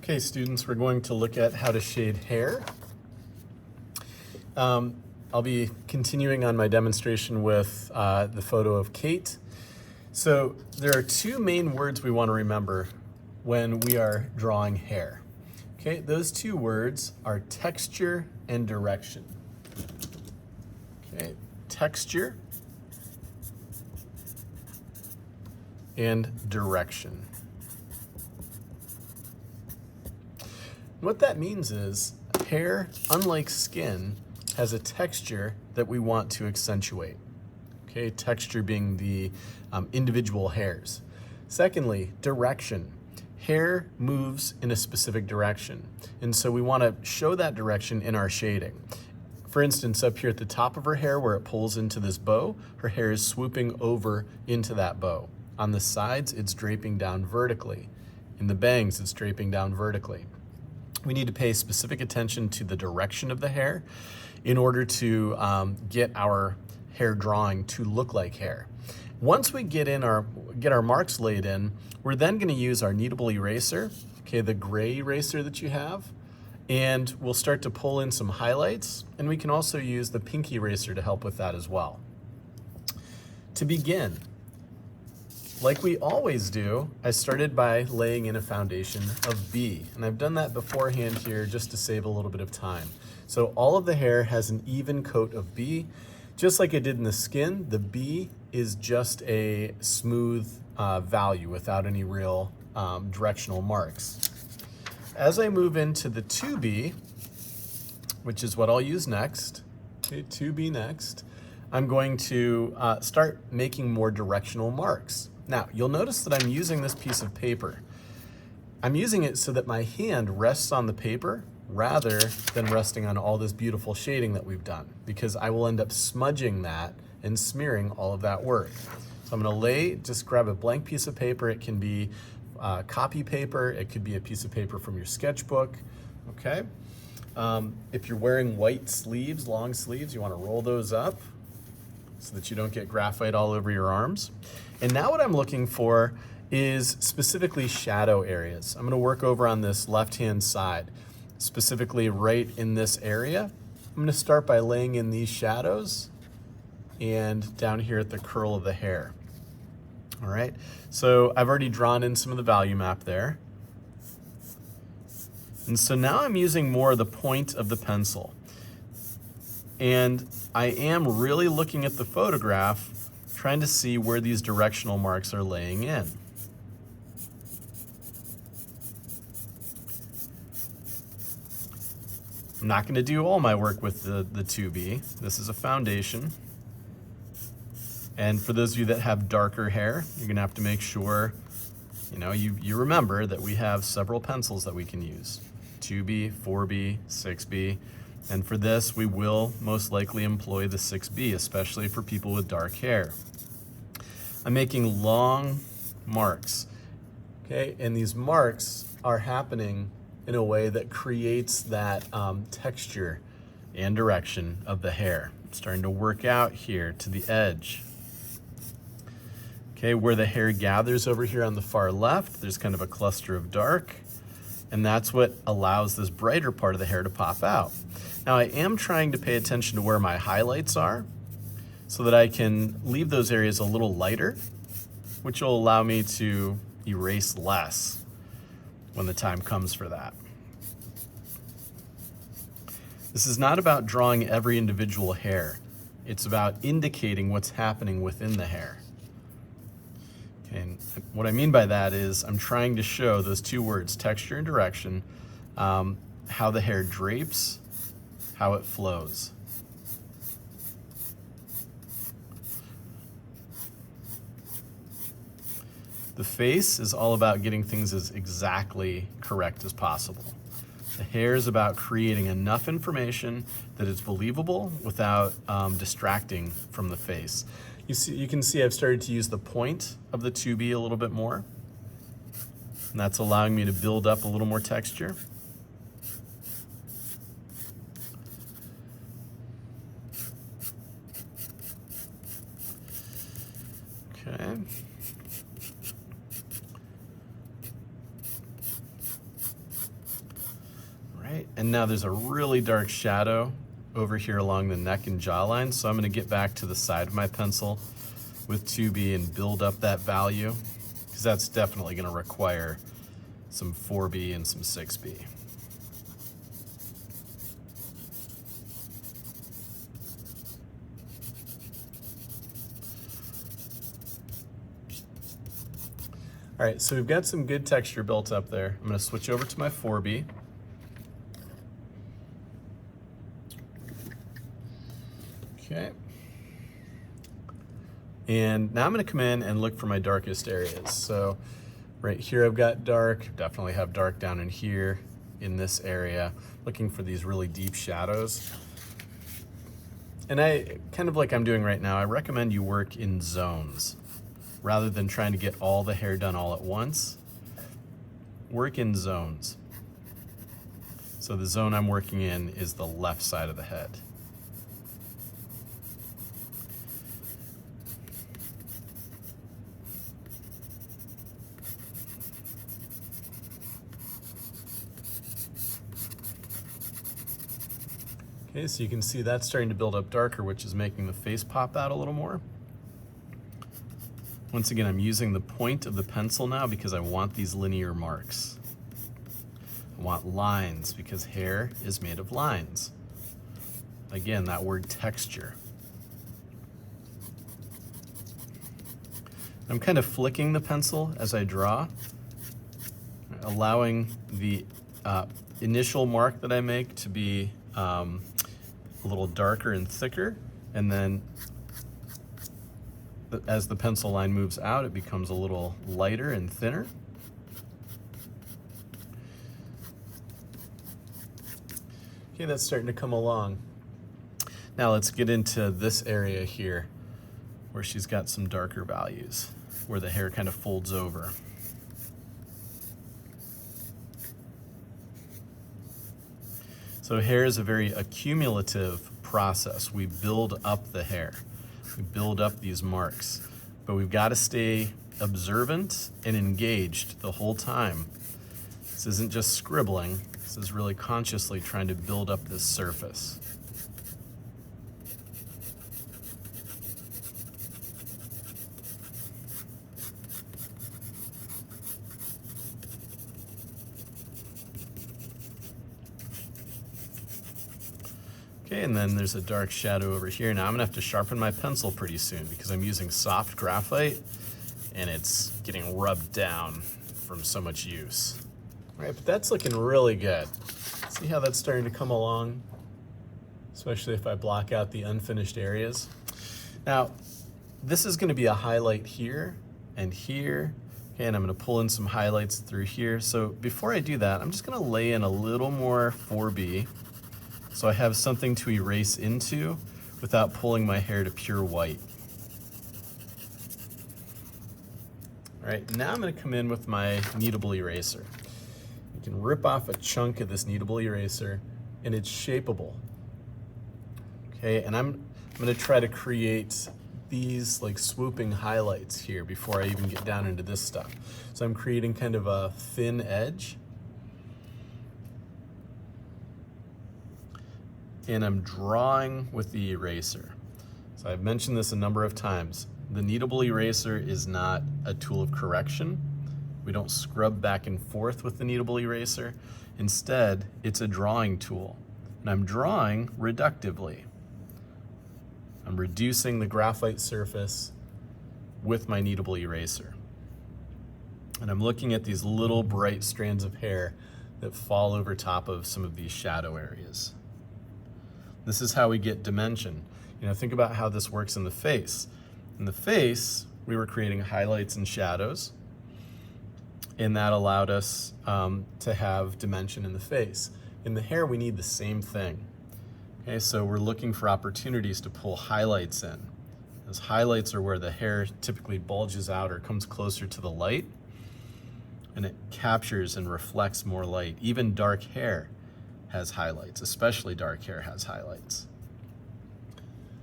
Okay, students, we're going to look at how to shade hair. I'll be continuing on my demonstration with the photo of Kate. So there are two main words we want to remember when we are drawing hair. Okay, those two words are texture and direction. Okay, texture and direction. What that means is hair, unlike skin, has a texture that we want to accentuate. Okay, texture being the individual hairs. Secondly, direction. Hair moves in a specific direction, and so we want to show that direction in our shading. For instance, up here at the top of her hair where it pulls into this bow, her hair is swooping over into that bow. On the sides, it's draping down vertically. In the bangs, it's draping down vertically. We need to pay specific attention to the direction of the hair in order to get our hair drawing to look like hair. Once we get our marks laid in, we're then going to use our kneadable eraser, okay, the gray eraser that you have, and we'll start to pull in some highlights, and we can also use the pink eraser to help with that as well. To begin, like we always do, I started by laying in a foundation of B, and I've done that beforehand here just to save a little bit of time. So all of the hair has an even coat of B. Just like I did in the skin, the B is just a smooth value without any real directional marks. As I move into the 2B, which is what I'll use next, okay, 2B next, I'm going to start making more directional marks. Now, you'll notice that I'm using this piece of paper. I'm using it so that my hand rests on the paper rather than resting on all this beautiful shading that we've done, because I will end up smudging that and smearing all of that work. So I'm gonna just grab a blank piece of paper. It can be copy paper, it could be a piece of paper from your sketchbook, okay? If you're wearing white sleeves, long sleeves, you wanna roll those up so that you don't get graphite all over your arms. And now what I'm looking for is specifically shadow areas. I'm gonna work over on this left-hand side, specifically right in this area. I'm gonna start by laying in these shadows and down here at the curl of the hair. All right, so I've already drawn in some of the value map there. And so now I'm using more of the point of the pencil. And I am really looking at the photograph, trying to see where these directional marks are laying in. I'm not going to do all my work with the 2B. This is a foundation. And for those of you that have darker hair, you're going to have to make sure, you remember that we have several pencils that we can use. 2B, 4B, 6B. And for this, we will most likely employ the 6B, especially for people with dark hair. I'm making long marks, okay? And these marks are happening in a way that creates that texture and direction of the hair. I'm starting to work out here to the edge. Okay, where the hair gathers over here on the far left, there's kind of a cluster of dark, and that's what allows this brighter part of the hair to pop out. Now I am trying to pay attention to where my highlights are so that I can leave those areas a little lighter, which will allow me to erase less when the time comes for that. This is not about drawing every individual hair. It's about indicating what's happening within the hair. Okay, and what I mean by that is I'm trying to show those two words, texture and direction, how the hair drapes, how it flows. The face is all about getting things as exactly correct as possible. The hair is about creating enough information that is believable without distracting from the face. You can see I've started to use the point of the 2B a little bit more, and that's allowing me to build up a little more texture. Okay. And now there's a really dark shadow over here along the neck and jawline. So I'm gonna get back to the side of my pencil with 2B and build up that value, because that's definitely gonna require some 4B and some 6B. All right, so we've got some good texture built up there. I'm gonna switch over to my 4B. Okay. And now I'm gonna come in and look for my darkest areas. So right here I've got dark, definitely have dark down in here, in this area, looking for these really deep shadows. And I, kind of like I'm doing right now, I recommend you work in zones. Rather than trying to get all the hair done all at once, work in zones. So the zone I'm working in is the left side of the head. Okay, so you can see that's starting to build up darker, which is making the face pop out a little more. Once again, I'm using the point of the pencil now because I want these linear marks. I want lines because hair is made of lines. Again, that word texture. I'm kind of flicking the pencil as I draw, allowing the initial mark that I make to be a little darker and thicker, and then as the pencil line moves out, it becomes a little lighter and thinner. Okay, that's starting to come along. Now let's get into this area here where she's got some darker values, where the hair kind of folds over. So hair is a very accumulative process. We build up the hair. We build up these marks, but we've got to stay observant and engaged the whole time. This isn't just scribbling. This is really consciously trying to build up this surface. Okay, and then there's a dark shadow over here. Now I'm gonna have to sharpen my pencil pretty soon because I'm using soft graphite and it's getting rubbed down from so much use. All right, but that's looking really good. See how that's starting to come along? Especially if I block out the unfinished areas. Now, this is gonna be a highlight here and here. Okay, and I'm gonna pull in some highlights through here. So before I do that, I'm just gonna lay in a little more 4B. So I have something to erase into without pulling my hair to pure white. All right, now I'm gonna come in with my kneadable eraser. You can rip off a chunk of this kneadable eraser and it's shapeable. Okay, and I'm gonna try to create these like swooping highlights here before I even get down into this stuff. So I'm creating kind of a thin edge. And I'm drawing with the eraser. So I've mentioned this a number of times. The kneadable eraser is not a tool of correction. We don't scrub back and forth with the kneadable eraser. Instead, it's a drawing tool. And I'm drawing reductively. I'm reducing the graphite surface with my kneadable eraser. And I'm looking at these little bright strands of hair that fall over top of some of these shadow areas. This is how we get dimension. You know, think about how this works in the face. In the face, we were creating highlights and shadows, and that allowed us to have dimension in the face. In the hair, we need the same thing. Okay, so we're looking for opportunities to pull highlights in. Those highlights are where the hair typically bulges out or comes closer to the light, and it captures and reflects more light. Even dark hair has highlights, especially dark hair has highlights.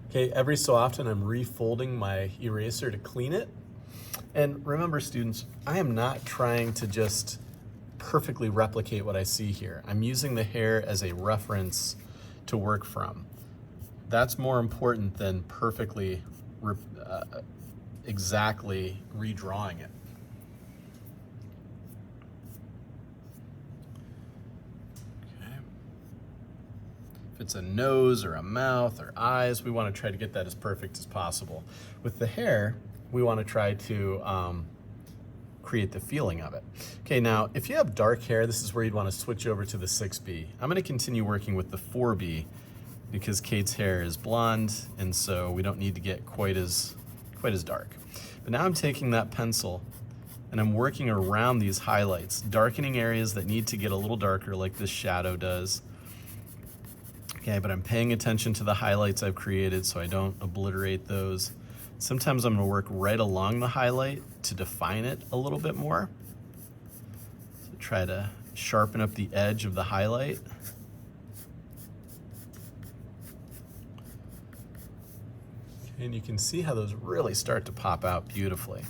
Okay, every so often I'm refolding my eraser to clean it. And remember students, I am not trying to just perfectly replicate what I see here. I'm using the hair as a reference to work from. That's more important than perfectly, exactly redrawing it. Okay. If it's a nose or a mouth or eyes, we want to try to get that as perfect as possible. With the hair, we want to try to create the feeling of it. Okay, now if you have dark hair, this is where you'd want to switch over to the 6B. I'm going to continue working with the 4B because Kate's hair is blonde, and so we don't need to get quite as dark. But now I'm taking that pencil and I'm working around these highlights, darkening areas that need to get a little darker like this shadow does. Okay, but I'm paying attention to the highlights I've created so I don't obliterate those. Sometimes I'm gonna work right along the highlight to define it a little bit more. So try to sharpen up the edge of the highlight. Okay, and you can see how those really start to pop out beautifully.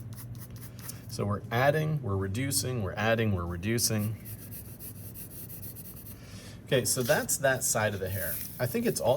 So we're adding, we're reducing, we're adding, we're reducing. Okay, so that's that side of the hair. I think it's all